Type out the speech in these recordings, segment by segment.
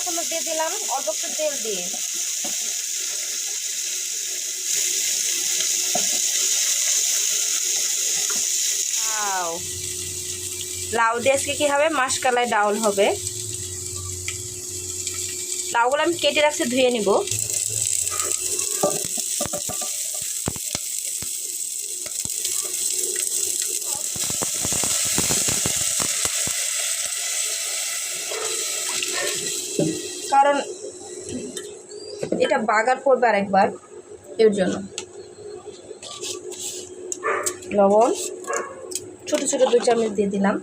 চামচ দিয়ে দিলাম অল্প একটু তেল দিয়ে। লাউ দিয়ে আজকে কি হবে, মাসকালাই ডাউল হবে। লাউগুলো আমি কেটে রাখছি, ধুয়ে নিব। কারণ এটা বাগার পড়বে আরেকবার, এর জন্য। লবণ ছোট ছোট 2 চামচ দিয়ে দিলাম।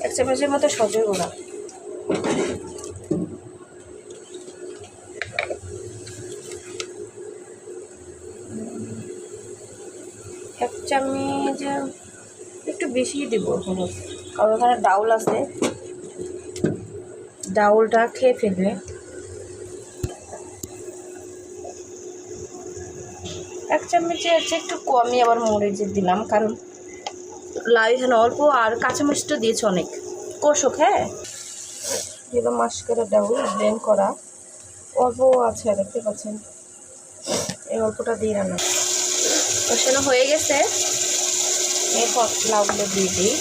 এক চামচের মতো সজের গুঁড়া, এক চামচ একটু বেশি দিব হলুদ, কারণ ওখানে ডাউল আছে, ডাউলটা খেয়ে ফেলবে। এক চামচের হচ্ছে একটু কমই আবার মরিচ দিলাম, কারণ লাউ এখানে অল্প আর কাঁচামরিচটা দিয়েছে অনেক কষক। হ্যাঁ, যেগুলো মাসকালের ডাউল ব্লেন্ড করা অল্প আছে, দেখতে পাচ্ছেন, এই অল্পটা দিয়ে রান্না কষানো হয়ে গেছে। এরপর লাউগুলো দিয়ে দিই।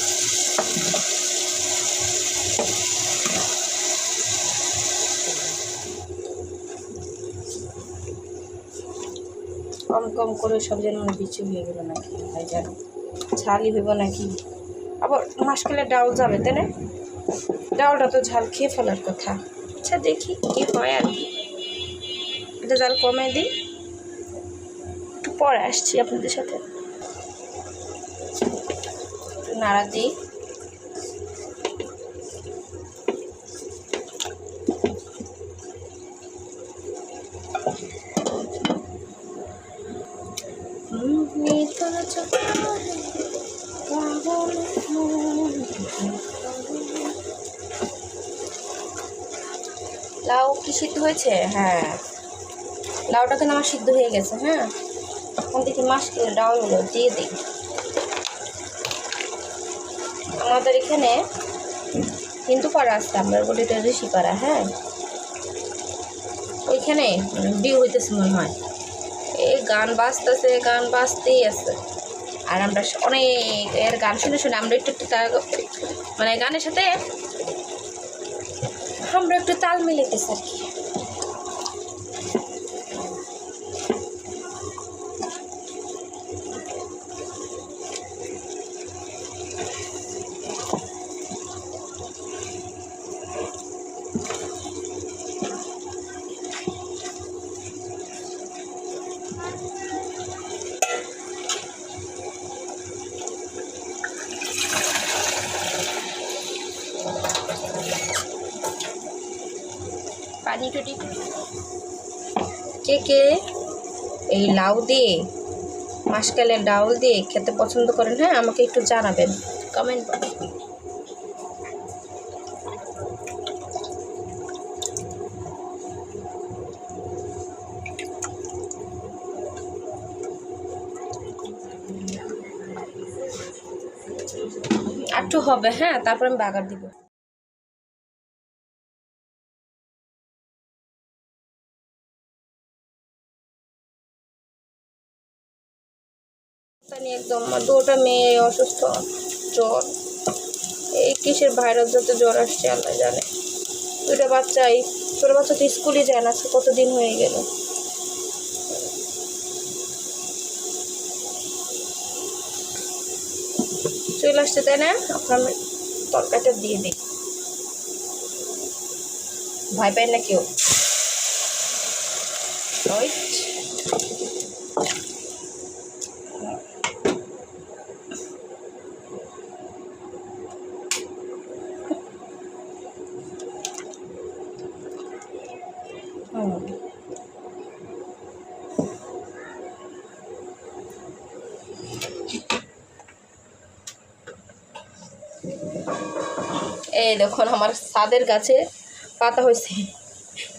কম কম করে সব যেন বিচি হয়ে গেল নাকি, ভাই জানো ঝালই হইব নাকি। আবার মাসকালের ডাউল যাবে, তাই না? ডাউলটা তো ঝাল খেয়ে ফেলার কথা। আচ্ছা দেখি কি হয় আর কি। এটা ঝাল কমে দিই, একটু পরে আসছি আপনাদের সাথে। নাড়া দিই। লাউ কি সিদ্ধ হয়েছে? হ্যাঁ, লাউটা কিন্তু আমার সিদ্ধ হয়ে গেছে। হ্যাঁ, এখন দেখি মাসকালের ডাউলগুলো দিয়ে দিই। আমাদের এখানে হিন্দু পাড়া আসতে, আমরা বলি এটা ঋষি পাড়া। হ্যাঁ, ওইখানে বিয়ে হইতেছে মনে হয়, এই গান বাজতেছে, গান বাজতেই আছে। আর আমরা অনেক এর গান শুনে শুনে আমরা একটু একটু মানে গানের সাথে আমরা একটু তাল মিলাইতেছি আর কি। পানি টুটি কে কে এই লাউ দিয়ে মাসকালের ডাউল দিয়ে খেতে পছন্দ করেন? হ্যাঁ, আমাকে একটু জানাবেন কমেন্ট করে। একটু হবে, হ্যাঁ, তারপর আমি বাগার দিব। একদম আমার 2টা মেয়ে অসুস্থ, জ্বর, এই কিসের ভাইরাস যাতে জ্বর আসছে আল্লাহ জানে। 2টা বাচ্চাই, ছোটো বাচ্চা তো স্কুলে যায় না, কতদিন হয়ে গেল। চলে আসছে, তাই না? আপনার তরকারিটা দিয়ে দিই, ভয় পায় না কেউ। এই দেখুন আমার ছাদের গাছে পাতা হয়েছে,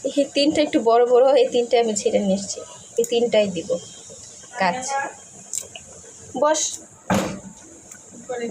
এই 3টা একটু বড় বড়, এই 3টে আমি ছিঁড়ে নিয়ে এসেছি, এই 3টাই দিব গাছ। বস। করে